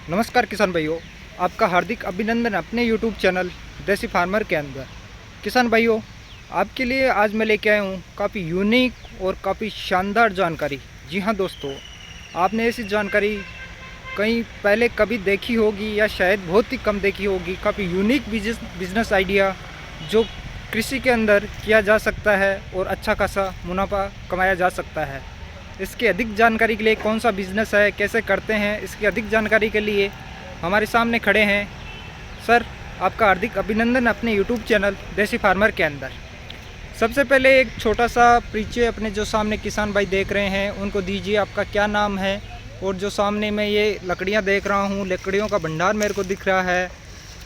नमस्कार किसान भाइयों, आपका हार्दिक अभिनंदन अपने YouTube चैनल देसी फार्मर के अंदर। किसान भाइयों, आपके लिए आज मैं लेके आया हूँ काफ़ी यूनिक और काफ़ी शानदार जानकारी। जी हाँ दोस्तों, आपने ऐसी जानकारी कहीं पहले कभी देखी होगी या शायद बहुत ही कम देखी होगी। काफ़ी यूनिक बिजनेस आइडिया जो कृषि के अंदर किया जा सकता है और अच्छा खासा मुनाफा कमाया जा सकता है। इसकी अधिक जानकारी के लिए कौन सा बिज़नेस है, कैसे करते हैं, इसकी अधिक जानकारी के लिए हमारे सामने खड़े हैं सर। आपका हार्दिक अभिनंदन अपने यूट्यूब चैनल देसी फार्मर के अंदर। सबसे पहले एक छोटा सा परिचय अपने जो सामने किसान भाई देख रहे हैं उनको दीजिए। आपका क्या नाम है? और जो सामने मैं ये लकड़ियाँ देख रहा हूँ, लकड़ियों का भंडार मेरे को दिख रहा है,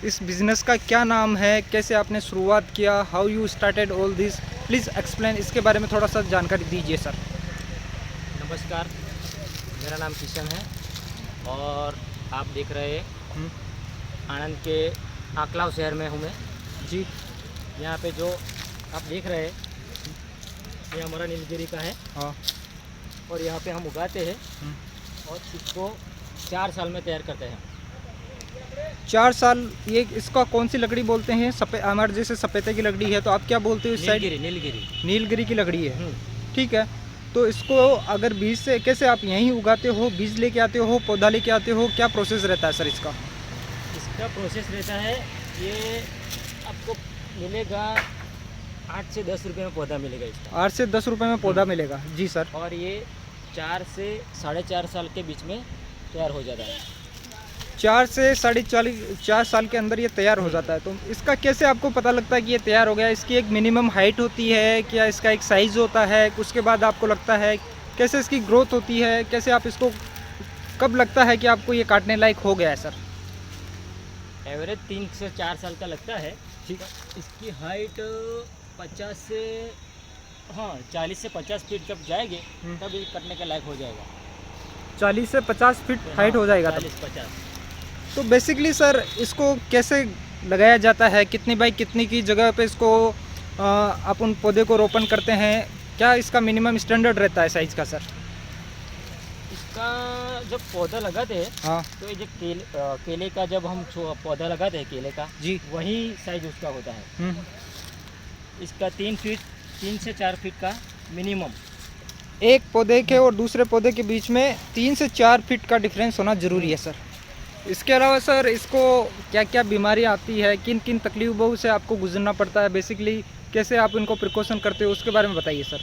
इस बिज़नेस का क्या नाम है, कैसे आपने शुरुआत किया, how you started all this, please explain, इसके बारे में थोड़ा सा जानकारी दीजिए सर। नमस्कार, मेरा नाम किशन है और आप देख रहे हैं आनंद के आकलाव शहर में हूँ मैं जी। यहाँ पे जो आप देख रहे हैं ये हमारा नीलगिरी का है। हाँ। और यहाँ पे हम उगाते हैं और इसको 4 साल में तैयार करते हैं। 4 साल? ये इसका कौन सी लकड़ी बोलते हैं? हमारे जैसे सपेते की लकड़ी है तो आप क्या बोलते हो इस साइड? नीलगिरी नीलगिरी की लकड़ी है। ठीक है, तो इसको अगर बीज से कैसे आप यहीं उगाते हो, बीज लेके आते हो, पौधा लेके आते हो, क्या प्रोसेस रहता है सर इसका? इसका प्रोसेस रहता है, ये आपको मिलेगा 8 से 10 रुपये में पौधा मिलेगा इसका। 8 से 10 रुपये में पौधा मिलेगा? जी सर। और ये 4 से 4.5 साल के बीच में तैयार हो जाता है। 4 से 4.5 साल के अंदर ये तैयार हो जाता है। तो इसका कैसे आपको पता लगता है कि ये तैयार हो गया? इसकी एक मिनिमम हाइट होती है क्या? इसका एक साइज़ होता है? उसके बाद आपको लगता है कैसे इसकी ग्रोथ होती है? कैसे आप इसको कब लगता है कि आपको ये काटने लायक हो गया है सर? एवरेज 3 से 4 साल का लगता है। ठीक है, इसकी हाइट 50 से 40 से 50 फीट जब जाएंगे तब ये कटने के लायक हो जाएगा। 40 से 50 फीट हाइट हो जाएगा तब? 40-50। तो बेसिकली सर इसको कैसे लगाया जाता है? कितनी बाई कितनी की जगह पे इसको आप उन पौधे को रोपण करते हैं? क्या इसका मिनिमम स्टैंडर्ड रहता है साइज़ का सर? इसका जब पौधा लगाते हैं हाँ तो ये जो केले का जब हम पौधा लगाते हैं केले का जी। वही साइज उसका होता है। इसका 3 से 4 फीट का मिनिमम। एक पौधे के और दूसरे पौधे के बीच में 3 से 4 फीट का डिफरेंस होना ज़रूरी है सर। इसके अलावा सर इसको क्या क्या बीमारियां आती है, किन किन तकलीफों से आपको गुजरना पड़ता है, बेसिकली कैसे आप इनको प्रिकॉशन करते हो, उसके बारे में बताइए सर।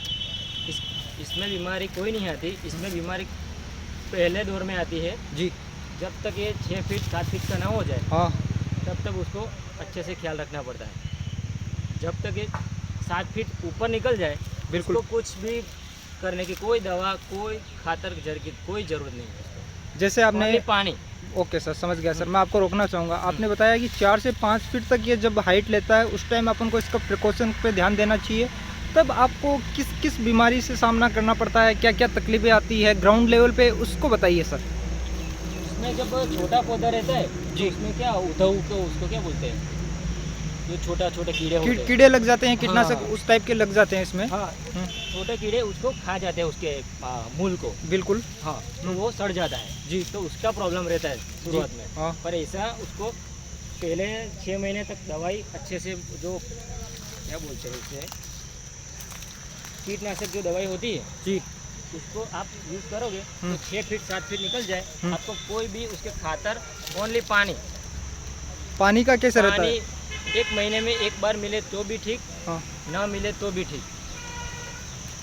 इसमें बीमारी कोई नहीं आती। इसमें बीमारी पहले दौर में आती है जी। जब तक ये 6 फीट 7 फीट का ना हो जाए हाँ। तब तक उसको अच्छे से ख्याल रखना पड़ता है। जब तक ये 7 फीट ऊपर निकल जाए बिल्कुल। उसको कुछ भी करने की कोई दवा कोई खातर जर की कोई ज़रूरत नहीं है। जैसे आपने पानी। ओके सर, समझ गया सर। मैं आपको रोकना चाहूँगा। आपने बताया कि 4 से 5 फीट तक ये जब हाइट लेता है उस टाइम अपन को इसका प्रिकॉशन पे ध्यान देना चाहिए। तब आपको किस किस बीमारी से सामना करना पड़ता है, क्या क्या तकलीफें आती है ग्राउंड लेवल पे, उसको बताइए सर। इसमें जब छोटा पौधा रहता है जी। उसमें क्या उधऊ को उसको क्या बोलते हैं, जो छोटा छोटे कीड़े होते हैं। कीड़े लग जाते हैं, कीटनाशक हाँ। उस टाइप के लग जाते हैं इसमें। हाँ, छोटे कीड़े उसको खा जाते हैं उसके मूल को। बिल्कुल। हाँ, तो वो सड़ जाता है जी। तो उसका प्रॉब्लम रहता है शुरुआत में। हाँ। पर ऐसा उसको पहले 6 महीने तक दवाई अच्छे से, जो क्या बोलते हैं इसे, कीटनाशक जो दवाई होती है जी। उसको आप यूज़ करोगे तो 6 फीट 7 फीट निकल जाए आपको कोई भी उसके खातर ओनली पानी का कैसे रहता पानी है? 1 महीने में 1 बार मिले तो भी ठीक, हाँ। ना मिले तो भी ठीक।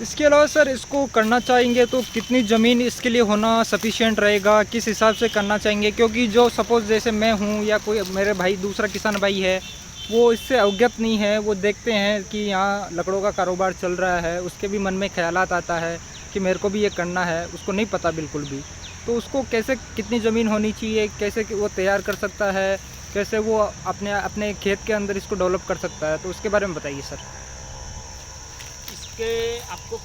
इसके अलावा सर इसको करना चाहेंगे तो कितनी ज़मीन इसके लिए होना सफिशिएंट रहेगा, किस हिसाब से करना चाहेंगे? क्योंकि जो सपोज़ जैसे मैं हूँ या कोई मेरे भाई दूसरा किसान भाई है वो इससे अवगत नहीं है, वो देखते हैं कि यहाँ लकड़ों का कारोबार चल रहा है, उसके भी मन में ख्यालात आता है कि मेरे को भी ये करना है, उसको नहीं पता बिल्कुल भी। तो उसको कैसे, कितनी ज़मीन होनी चाहिए, कैसे वो तैयार कर सकता है, कैसे वो अपने खेत के अंदर इसको डेवलप कर सकता है, तो उसके बारे में बताइए सर। इसके आपको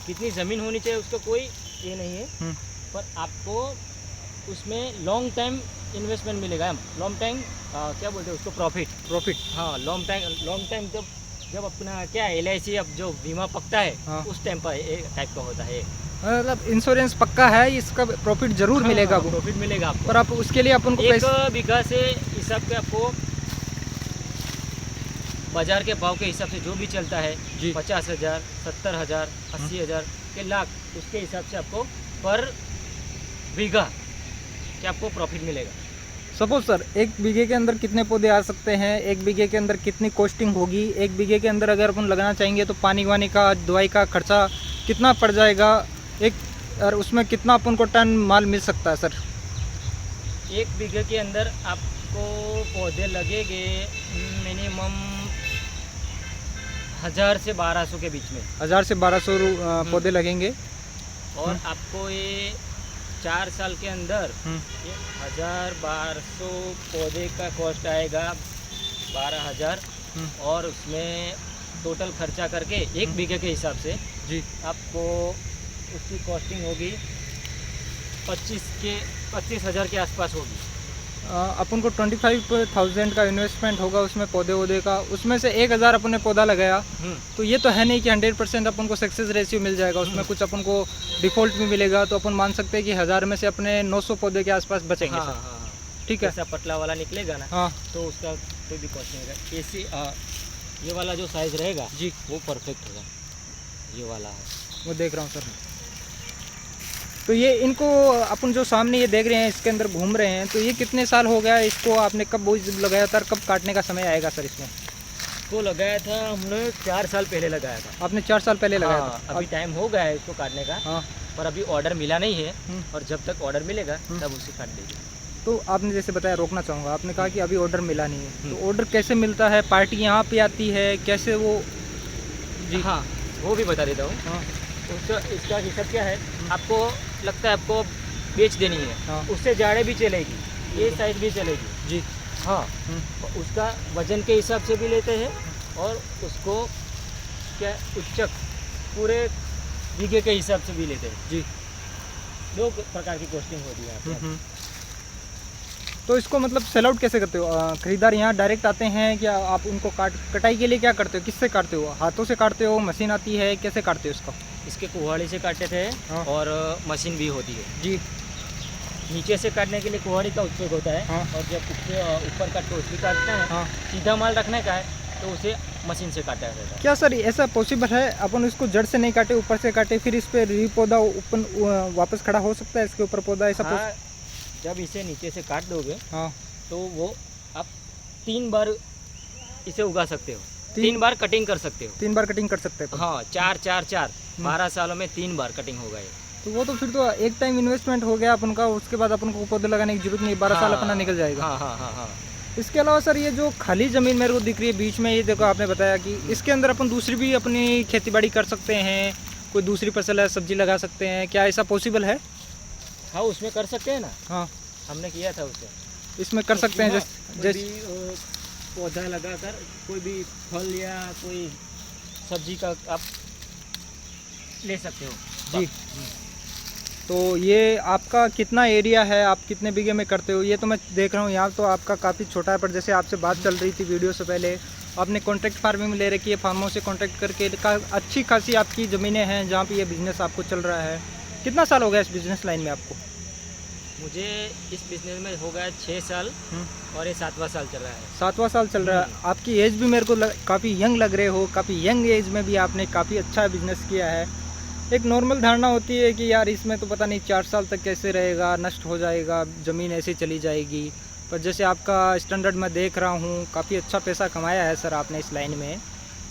कितनी ज़मीन होनी चाहिए उसका कोई ये नहीं है, पर आपको उसमें लॉन्ग टाइम इन्वेस्टमेंट मिलेगा। लॉन्ग टाइम क्या बोलते हैं उसको, प्रॉफिट। हाँ, लॉन्ग टाइम जब अपना क्या LIC अब जो बीमा पकता है हाँ। उस टाइम पर एक टाइप का होता है। मतलब इंश्योरेंस पक्का है, इसका प्रॉफिट जरूर मिलेगा वो, प्रॉफिट मिलेगा आपको। पर आप उसके लिए अपन को एक पैसे बीघा से हिसाब के आपको बाजार के भाव के हिसाब से जो भी चलता है जी 50,000, 70,000, 80,000 के लाख, उसके हिसाब से आपको पर बीघा के आपको प्रॉफिट मिलेगा। सपोज सर 1 बीघे के अंदर कितने पौधे आ सकते हैं, 1 बीघे के अंदर कितनी कॉस्टिंग होगी, 1 बीघे के अंदर अगर अपन लगाना चाहेंगे तो पानी वानी का, दवाई का खर्चा कितना पड़ जाएगा एक, और उसमें कितना अपन को टन माल मिल सकता है सर? 1 बीघे के अंदर आपको पौधे लगेंगे मिनिमम 1000 से 1200 के बीच में। 1000 से 1200 पौधे लगेंगे। और आपको ये 4 साल के अंदर हम्म, ये 1000-1200 पौधे का कॉस्ट आएगा 12,000। हम्म, और उसमें टोटल खर्चा करके 1 बीघे के हिसाब से जी आपको उसकी कॉस्टिंग होगी 25,000 के आसपास होगी। अपन को 25,000 का इन्वेस्टमेंट होगा उसमें पौधे वौधे का, उसमें से 1000 अपन ने पौधा लगाया, तो ये तो है नहीं कि 100% अपन को सक्सेस रेशियो मिल जाएगा, उसमें कुछ अपन को डिफॉल्ट भी मिलेगा, तो अपन मान सकते हैं कि 1000 में से अपने 900 पौधे के आसपास बचेंगे हाँ, सर। हाँ, हाँ। ठीक है। ऐसा पतला वाला निकलेगा ना, हाँ तो उसका कोई भी कॉस्ट नहीं रहेगा। ऐसे ये वाला जो साइज रहेगा जी, वो परफेक्ट होगा, ये वाला है। वो देख रहा हूँ सर। तो ये इनको अपन जो सामने ये देख रहे हैं, इसके अंदर घूम रहे हैं, तो ये कितने साल हो गया इसको, आपने कब बोझ लगाया था, कब काटने का समय आएगा सर इसमें? इसको लगाया था हमने 4 साल पहले लगाया था। आपने 4 साल पहले लगाया हाँ, था? अभी टाइम हो गया है इसको काटने का, हाँ। पर अभी ऑर्डर मिला नहीं है। हम्म। और जब तक ऑर्डर मिलेगा तब उसे काट देंगे। तो आपने जैसे बताया, रोकना चाहूँगा, आपने कहा कि अभी ऑर्डर मिला नहीं है, तो ऑर्डर कैसे मिलता है? पार्टी यहाँ पे आती है, कैसे वो? जी हाँ, वो भी बता देता हूँ। हाँ इसका हिसाब क्या है, आपको लगता है आपको बेच देनी है, हाँ उससे जाड़े भी चलेगी, ये साइज भी चलेगी जी। हाँ। तो उसका वजन के हिसाब से भी लेते हैं, और उसको क्या उच्चक पूरे बीघे के हिसाब से भी लेते हैं जी। 2 प्रकार की कॉस्टिंग होती है यहाँ पे। तो इसको मतलब सेल आउट कैसे करते हो? खरीदार यहाँ डायरेक्ट आते हैं, क्या आप उनको कटाई के लिए क्या करते हो, किससे काटते हो? हाथों से काटते हो, मशीन आती है, कैसे काटते हो इसको? इसके कुहाड़ी से काटते थे। हाँ। और मशीन भी होती है। जी नीचे से काटने के लिए कुहाड़ी का उपयोग होता है। हाँ। और जब उससे ऊपर का टोच भी काटते हैं, हाँ। सीधा माल रखने का है, तो उसे मशीन से काटा जाता है। क्या सर ऐसा पॉसिबल है, अपन इसको जड़ से नहीं काटे, ऊपर से काटे, फिर इस पर री पौधा ओपन वापस खड़ा हो सकता है इसके ऊपर पौधा, ऐसा हाँ, जब इसे नीचे से काट दोगे हाँ। तो वो आप 3 बार इसे उगा सकते हो, 3 तीन बार कटिंग कर सकते हो। 3 बार कटिंग कर सकते हैं अपन। हाँ, 4 12 सालों में 3 बार कटिंग होगा ये। तो वो तो फिर तो एक टाइम इन्वेस्टमेंट हो गया अपन का, उसके बाद अपन को पौधे लगाने की जरूरत नहीं, 12 साल अपना निकल जाएगा। हाँ हाँ हाँ हाँ। इसके अलावा सर ये जो खाली ज़मीन मेरे को दिख रही है बीच में, ये देखो आपने बताया कि इसके अंदर अपन दूसरी भी अपनी खेतीबाड़ी कर सकते हैं, कोई दूसरी फसल है, सब्जी लगा सकते हैं, क्या ऐसा पॉसिबल है? हाँ, उसमें कर सकते हैं ना, हाँ हमने किया था उसे। इसमें कर सकते हैं कोई जैसे भी पौधा लगाकर कोई भी फल या कोई सब्जी का आप ले सकते हो जी। तो ये आपका कितना एरिया है, आप कितने बीघे में करते हो? ये तो मैं देख रहा हूँ यहाँ तो आपका काफ़ी छोटा है, पर जैसे आपसे बात चल रही थी वीडियो से पहले, आपने कॉन्ट्रैक्ट फार्मिंग ले रखी है, फार्मों से कॉन्ट्रैक्ट करके अच्छी खासी आपकी ज़मीनें हैं जहाँ पे ये बिज़नेस आपको चल रहा है। कितना साल हो गया इस बिज़नेस लाइन में आपको? मुझे इस बिजनेस में हो गया 6 साल, और ये 7वां साल चल रहा है। 7वां साल चल रहा है। आपकी एज भी मेरे को काफ़ी यंग लग रहे हो, काफ़ी यंग एज में भी आपने काफ़ी अच्छा बिजनेस किया है। एक नॉर्मल धारणा होती है कि यार इसमें तो पता नहीं 4 साल तक कैसे रहेगा, नष्ट हो जाएगा, ज़मीन ऐसे चली जाएगी, पर जैसे आपका स्टैंडर्ड मैं देख रहा हूँ, काफ़ी अच्छा पैसा कमाया है सर आपने इस लाइन में।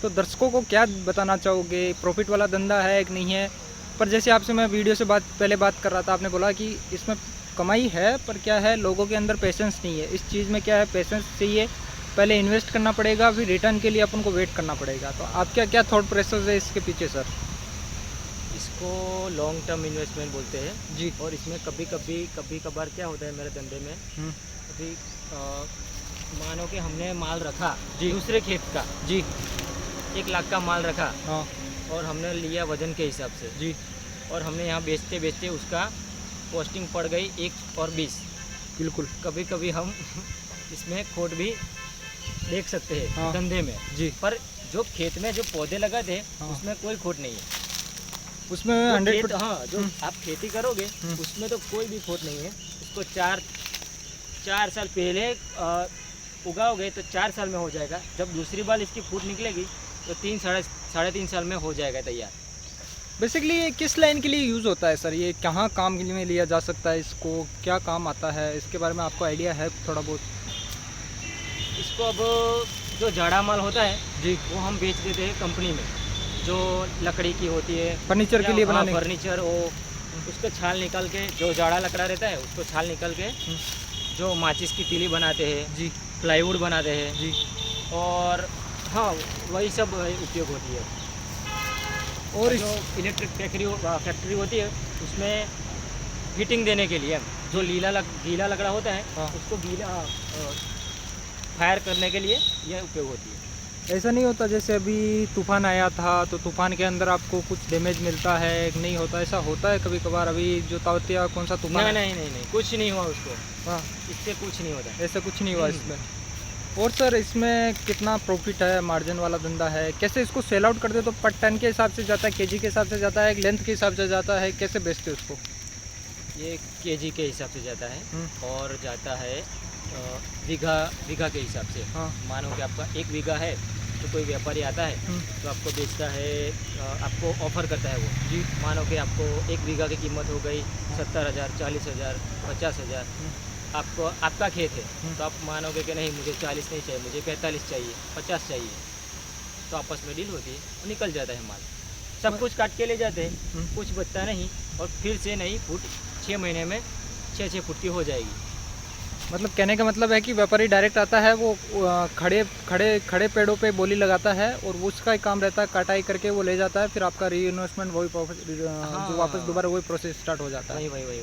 तो दर्शकों को क्या बताना चाहोगे, प्रॉफिट वाला धंधा है कि नहीं है? पर जैसे आपसे मैं वीडियो से पहले बात कर रहा था, आपने बोला कि इसमें कमाई है, पर क्या है लोगों के अंदर पेशेंस नहीं है। इस चीज़ में क्या है, पेशेंस चाहिए, पहले इन्वेस्ट करना पड़ेगा, फिर रिटर्न के लिए अपन को वेट करना पड़ेगा। तो आपका क्या थॉट प्रोसेस है इसके पीछे सर? इसको लॉन्ग टर्म इन्वेस्टमेंट बोलते हैं जी। और इसमें कभी कभार क्या होता है मेरे धंधे में, कभी मानो कि हमने माल रखा जी। दूसरे खेत का जी 1 लाख का माल रखा, हाँ और हमने लिया वजन के हिसाब से जी, और हमने यहाँ बेचते उसका कॉस्टिंग पड़ गई 1 और 20। बिल्कुल कभी कभी हम इसमें खोट भी देख सकते हैं हाँ। धंधे में जी। पर जो खेत में जो पौधे लगा थे हाँ। उसमें कोई खोट नहीं है। उसमें जो 100%। हाँ, जो आप खेती करोगे उसमें तो कोई भी खोट नहीं है। उसको 4 साल पहले उगाओगे तो 4 साल में हो जाएगा। जब दूसरी बार इसकी फूट निकलेगी तो 3 साढ़े 3 साल में हो जाएगा तैयार। बेसिकली ये किस लाइन के लिए यूज़ होता है सर? ये कहाँ काम के लिए में लिया जा सकता है? इसको क्या काम आता है? इसके बारे में आपको आइडिया है थोड़ा बहुत? इसको अब जो जाड़ा माल होता है जी। वो हम बेच देते हैं कंपनी में, जो लकड़ी की होती है फर्नीचर के लिए बनाने फर्नीचर, वो उसको छाल निकाल के, जो जाड़ा लकड़ा रहता है उसको छाल निकाल के जो माचिस की तीली बनाते हैं जी प्लाईवुड बनाते हैं जी। और हाँ वही सब उपयोग होती है। और जो इलेक्ट्रिक फैक्ट्री होती है उसमें हीटिंग देने के लिए जो गीला लकड़ा होता है हाँ। उसको फायर करने के लिए यह उपयोग होती है। ऐसा नहीं होता जैसे अभी तूफान आया था तो तूफान के अंदर आपको कुछ डैमेज मिलता है, नहीं होता? ऐसा होता है कभी कभार? अभी जो तावतिया कौन सा तूफान है? नहीं, कुछ नहीं हुआ उसको। हाँ, इससे कुछ नहीं होता। ऐसा कुछ नहीं हुआ इसमें। और सर इसमें कितना प्रॉफिट है? मार्जिन वाला धंधा है? कैसे इसको सेल आउट करते? तो पर टन के हिसाब से जाता है, केजी के हिसाब से जाता है, लेंथ के हिसाब से जाता है? कैसे बेचते हो उसको? ये केजी के हिसाब से जाता है और जाता है बीघा के हिसाब से। हाँ। मानो कि आपका 1 बीघा है तो कोई व्यापारी आता है तो आपको बेचता है, आपको ऑफर करता है वो जी। मानो कि आपको 1 बीघा की कीमत हो गई 70,000, 40,000, 50,000। आपको आपका खेत है तो आप मानोगे कि नहीं मुझे 40 नहीं चाहिए, मुझे 45 चाहिए, 50 चाहिए, तो आपस में डील होती है और निकल जाता है माल। सब कुछ काट के ले जाते हैं, कुछ बचता नहीं और फिर से नई फुट 6 महीने में 6 फुट की हो जाएगी। मतलब कहने का मतलब है कि व्यापारी डायरेक्ट आता है, वो खड़े पेड़ों पे बोली लगाता है और उसका ही काम रहता है, कटाई करके वो ले जाता है, फिर आपका री इन्वेस्टमेंट वही जो वापस दोबारा वही प्रोसेस स्टार्ट हो जाता है। वही